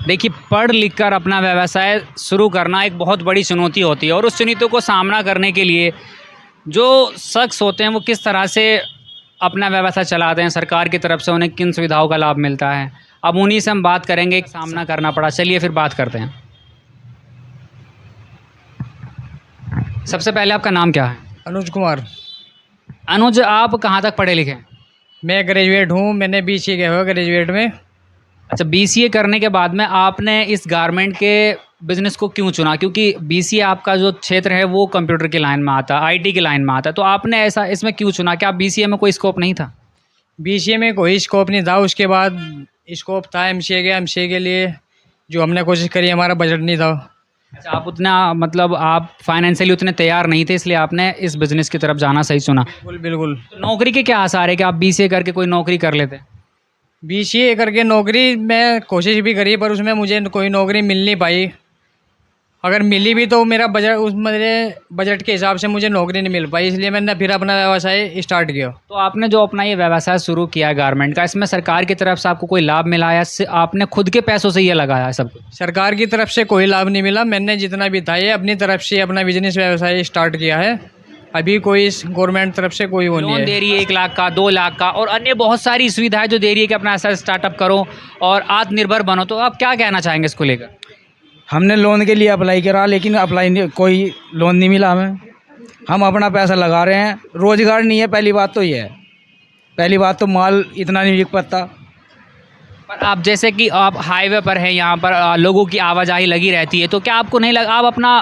देखिए, पढ़ लिख कर अपना व्यवसाय शुरू करना एक बहुत बड़ी चुनौती होती है और उस चुनौतियों को सामना करने के लिए जो शख्स होते हैं वो किस तरह से अपना व्यवसाय चलाते हैं, सरकार की तरफ से उन्हें किन सुविधाओं का लाभ मिलता है, अब उन्हीं से हम बात करेंगे। सामना करना पड़ा, चलिए फिर बात करते हैं। सबसे पहले आपका नाम क्या है? अनुज कुमार। अनुज, आप कहाँ तक पढ़े लिखे हैं? मैं ग्रेजुएट हूँ, मैंने BCA किया हुआ ग्रेजुएट में। अच्छा, BCA करने के बाद में आपने इस गारमेंट के बिज़नेस को क्यों चुना? क्योंकि BCA आपका जो क्षेत्र है वो कंप्यूटर की लाइन में आता है, IT की लाइन में आता है, तो आपने ऐसा इसमें क्यों चुना? क्या BCA में कोई स्कोप नहीं था? BCA में कोई स्कोप नहीं था, उसके बाद स्कोप था MCA के। MCA के लिए जो हमने कोशिश करी, हमारा बजट नहीं था। अच्छा, आप उतना मतलब आप फाइनेंशियली उतने तैयार नहीं थे, इसलिए आपने इस बिज़नेस की तरफ जाना सही चुना। बिल्कुल बिल्कुल। तो नौकरी के क्या आसार है कि आप BCA करके कोई नौकरी कर लेते? BCA करके नौकरी मैं कोशिश भी करी, पर उसमें मुझे कोई नौकरी मिल नहीं पाई। अगर मिली भी तो मेरा बजट, उस मेरे बजट के हिसाब से मुझे नौकरी नहीं मिल पाई, इसलिए मैंने फिर अपना व्यवसाय स्टार्ट किया। तो आपने जो अपना ये व्यवसाय शुरू किया गारमेंट का, इसमें सरकार की तरफ से आपको कोई लाभ मिला या आपने खुद के पैसों से ये लगाया है सब कुछ? सरकार की तरफ से कोई लाभ नहीं मिला। मैंने जितना भी था ये अपनी तरफ से अपना बिजनेस व्यवसाय स्टार्ट किया है। अभी कोई गवर्नमेंट तरफ से कोई वो नहीं लोन है। दे रही है 1 लाख का, 2 लाख का और अन्य बहुत सारी सुविधाएं जो दे रही है कि अपना ऐसा स्टार्टअप करो और आत्मनिर्भर बनो, तो आप क्या कहना चाहेंगे इसको लेकर? हमने लोन के लिए अप्लाई करा, लेकिन कोई लोन नहीं मिला हमें। हम अपना पैसा लगा रहे हैं, रोज़गार नहीं है। पहली बात तो ये है, पहली बात तो माल इतना नहीं बिक पाता। पर आप जैसे कि आप हाईवे पर हैं, यहाँ पर लोगों की आवाजाही लगी रहती है, तो क्या आपको नहीं लगा आप अपना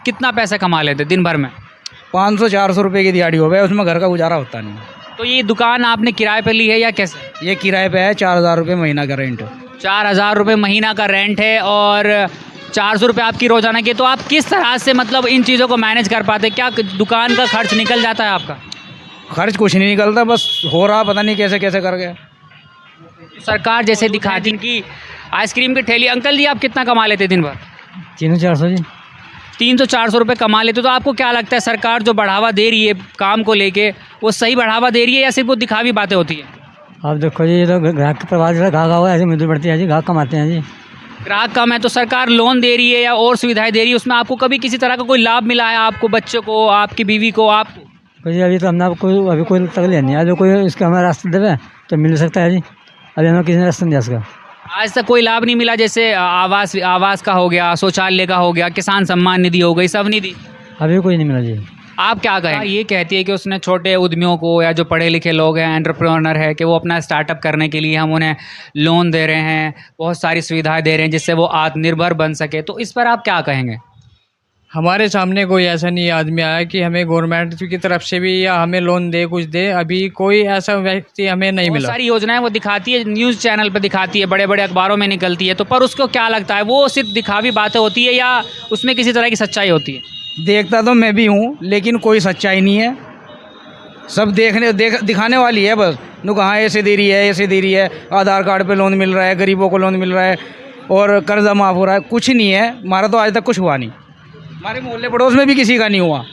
कितना पैसा कमा लेते दिन भर में? 500-400 रुपये की दिहाड़ी हो गए, उसमें घर का गुजारा होता नहीं। तो ये दुकान आपने किराए पे ली है या कैसे? ये किराए पे है, 4000 रुपये महीना का रेंट। 4000 रुपये महीना का रेंट है और 400 रुपये आपकी रोज़ाना की। तो आप किस तरह से मतलब इन चीज़ों को मैनेज कर पाते? क्या दुकान का खर्च निकल जाता है आपका? खर्च कुछ नहीं निकलता, बस हो रहा पता नहीं कैसे कैसे कर गए। सरकार जैसे दिखाती कि आइसक्रीम की ठेली, अंकल जी आप कितना कमा लेते दिन भर? 300-400 जी। 300-400 रुपये कमा लेते, तो आपको क्या लगता है सरकार जो बढ़ावा दे रही है काम को लेके, वो सही बढ़ावा दे रही है या सिर्फ वो दिखावी बातें होती है? आप देखो जी, ये तो ग्राहक के प्रभाव से ग्राहक हुआ, ऐसे मजदूर बढ़ती है जी, ग्राहक कमाते हैं जी। ग्राहक कम है तो सरकार लोन दे रही है या और सुविधाएं दे रही है, उसमें आपको कभी किसी तरह का कोई लाभ मिला है? आपको, बच्चों को, आपकी बीवी को, आपको? जी अभी तो हमने अभी कोई तकलीफ नहीं है। जो कोई इसका हमारा रास्ता देवे तो मिल सकता है जी। अभी हमें किसी ने रास्ता नहीं दिया इसका। आज तक कोई लाभ नहीं मिला? जैसे आवास का हो गया, शौचालय का हो गया, किसान सम्मान निधि हो गई, सब निधि? अभी कोई नहीं मिला जी। आप क्या कहें? ये कहती है कि उसने छोटे उद्यमियों को या जो पढ़े लिखे लोग हैं, एंटरप्रेन्योर है, कि वो अपना स्टार्टअप करने के लिए हम उन्हें लोन दे रहे हैं, बहुत सारी सुविधाएं दे रहे हैं जिससे वो आत्मनिर्भर बन सके, तो इस पर आप क्या कहेंगे? हमारे सामने कोई ऐसा नहीं आदमी आया कि हमें गवर्नमेंट की तरफ से भी या हमें लोन दे, कुछ दे। अभी कोई ऐसा व्यक्ति हमें नहीं बहुत मिला। सारी योजनाएं वो दिखाती है, न्यूज़ चैनल पर दिखाती है, बड़े बड़े अखबारों में निकलती है, तो पर उसको क्या लगता है, वो सिर्फ दिखावी बातें होती है या उसमें किसी तरह की सच्चाई होती है? देखता तो मैं भी हूँ, लेकिन कोई सच्चाई नहीं है। सब दिखाने वाली है बस। नु कहाँ ऐसे दे रही है, ऐसे दे रही है, आधार कार्ड पे लोन मिल रहा है, गरीबों को लोन मिल रहा है और कर्जा माफ़ हो रहा है। कुछ नहीं है, हमारा तो आज तक कुछ हुआ नहीं। हमारे मोहल्ले पड़ोस में भी किसी का नहीं हुआ।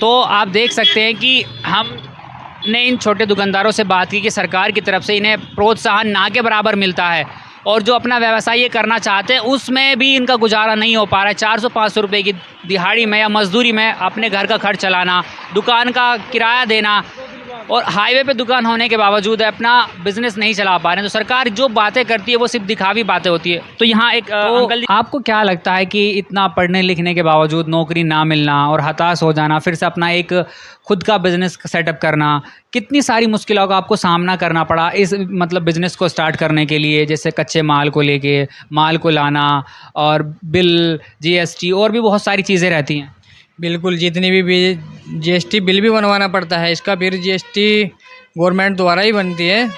तो आप देख सकते हैं कि हमने इन छोटे दुकानदारों से बात की कि सरकार की तरफ से इन्हें प्रोत्साहन ना के बराबर मिलता है और जो अपना व्यवसाय ये करना चाहते हैं उसमें भी इनका गुजारा नहीं हो पा रहा है। 400-500 रुपये की दिहाड़ी में या मजदूरी में अपने घर का खर्च चलाना, दुकान का किराया देना और हाईवे पे दुकान होने के बावजूद अपना बिजनेस नहीं चला पा रहे हैं। तो सरकार जो बातें करती है वो सिर्फ दिखावी बातें होती है। तो यहाँ एक अंकल जी, आपको क्या लगता है कि इतना पढ़ने लिखने के बावजूद नौकरी ना मिलना और हताश हो जाना, फिर से अपना एक खुद का बिजनेस सेटअप करना, कितनी सारी मुश्किलों का आपको सामना करना पड़ा इस मतलब बिजनेस को स्टार्ट करने के लिए? जैसे कच्चे माल को लेके, माल को लाना और बिल, GST और भी बहुत सारी चीज़ें रहती हैं। बिल्कुल, जितनी भी GST बिल भी बनवाना पड़ता है इसका, फिर GST गवर्नमेंट द्वारा ही बनती है।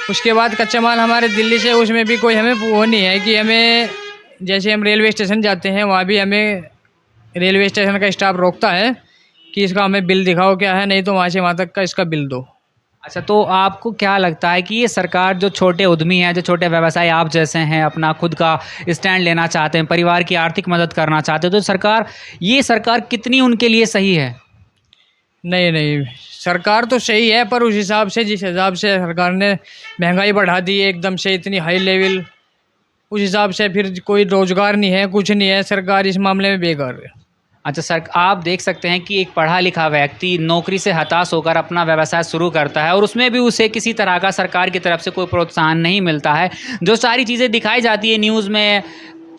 उसके बाद कच्चा माल हमारे दिल्ली से, उसमें भी कोई हमें वो नहीं है कि हमें, जैसे हम रेलवे स्टेशन जाते हैं वहाँ भी हमें रेलवे स्टेशन का स्टाफ रोकता है कि इसका हमें बिल दिखाओ क्या है, नहीं तो वहाँ से वहाँ तक का इसका बिल दो। अच्छा, तो आपको क्या लगता है कि ये सरकार जो छोटे उद्यमी हैं, जो छोटे व्यवसायी आप जैसे हैं, अपना खुद का स्टैंड लेना चाहते हैं, परिवार की आर्थिक मदद करना चाहते हैं, तो ये सरकार कितनी उनके लिए सही है? नहीं नहीं, सरकार तो सही है, पर उस हिसाब से, जिस हिसाब से सरकार ने महंगाई बढ़ा दी है एकदम से, इतनी हाई लेवल, उस हिसाब से फिर कोई रोजगार नहीं है, कुछ नहीं है, सरकार इस मामले में बेकार है। अच्छा सर, आप देख सकते हैं कि एक पढ़ा लिखा व्यक्ति नौकरी से हताश होकर अपना व्यवसाय शुरू करता है और उसमें भी उसे किसी तरह का सरकार की तरफ से कोई प्रोत्साहन नहीं मिलता है। जो सारी चीज़ें दिखाई जाती है न्यूज़ में,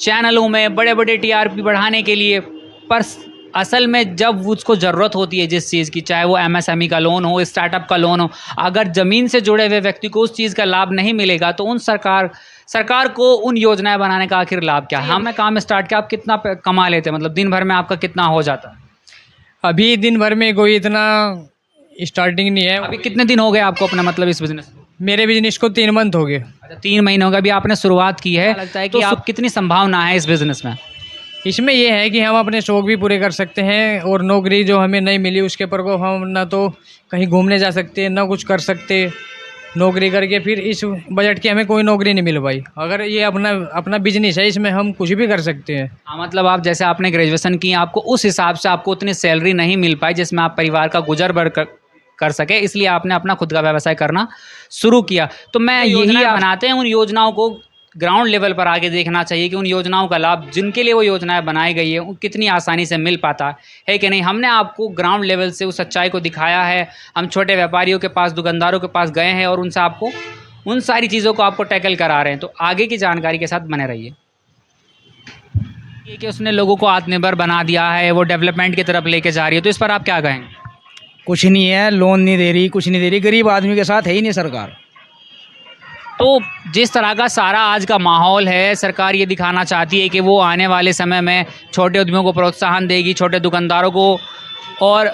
चैनलों में, बड़े बड़े टीआरपी बढ़ाने के लिए, पर असल में जब उसको ज़रूरत होती है जिस चीज़ की, चाहे वो एमएसएमई का लोन हो, स्टार्टअप का लोन हो, अगर ज़मीन से जुड़े हुए व्यक्ति को उस चीज़ का लाभ नहीं मिलेगा तो उन सरकार को उन योजनाएं बनाने का आखिर लाभ क्या है? हमने काम स्टार्ट किया, आप कितना कमा लेते हैं, मतलब दिन भर में आपका कितना हो जाता है? अभी दिन भर में कोई इतना स्टार्टिंग नहीं है। अभी कितने दिन हो गए आपको अपना मतलब इस बिजनेस? मेरे बिजनेस को 3 मंथ हो गए। अच्छा, 3 महीने हो गए, अभी आपने शुरुआत की है। लगता है कि आप कितनी संभावना है इस बिजनेस में? इसमें ये है कि हम अपने शौक भी पूरे कर सकते हैं और नौकरी जो हमें नहीं मिली उसके प्रकोप हम ना तो कहीं घूमने जा सकते, ना कुछ कर सकते। नौकरी करके फिर इस बजट की हमें कोई नौकरी नहीं मिल पाई। अगर ये अपना बिजनेस है, इसमें हम कुछ भी कर सकते हैं। हाँ, मतलब आप जैसे आपने ग्रेजुएशन की, आपको उस हिसाब से आपको उतनी सैलरी नहीं मिल पाई जिसमें आप परिवार का गुजर बसर कर सके, इसलिए आपने अपना खुद का व्यवसाय करना शुरू किया। तो मैं यही बनाते हैं, उन योजनाओं को ग्राउंड लेवल पर आगे देखना चाहिए कि उन योजनाओं का लाभ जिनके लिए वो योजनाएं बनाई गई है वो कितनी आसानी से मिल पाता है कि नहीं। हमने आपको ग्राउंड लेवल से उस सच्चाई को दिखाया है। हम छोटे व्यापारियों के पास, दुकानदारों के पास गए हैं और उनसे आपको उन सारी चीज़ों को आपको टैकल करा रहे हैं। तो आगे की जानकारी के साथ बने रहिए। ये कि उसने लोगों को आत्मनिर्भर बना दिया है, वो डेवलपमेंट की तरफ लेके जा रही है, तो इस पर आप क्या कहेंगे? कुछ नहीं है, लोन नहीं दे रही, कुछ नहीं दे रही, गरीब आदमी के साथ है ही नहीं सरकार। तो जिस तरह का सारा आज का माहौल है, सरकार ये दिखाना चाहती है कि वो आने वाले समय में छोटे उद्यमियों को प्रोत्साहन देगी, छोटे दुकानदारों को, और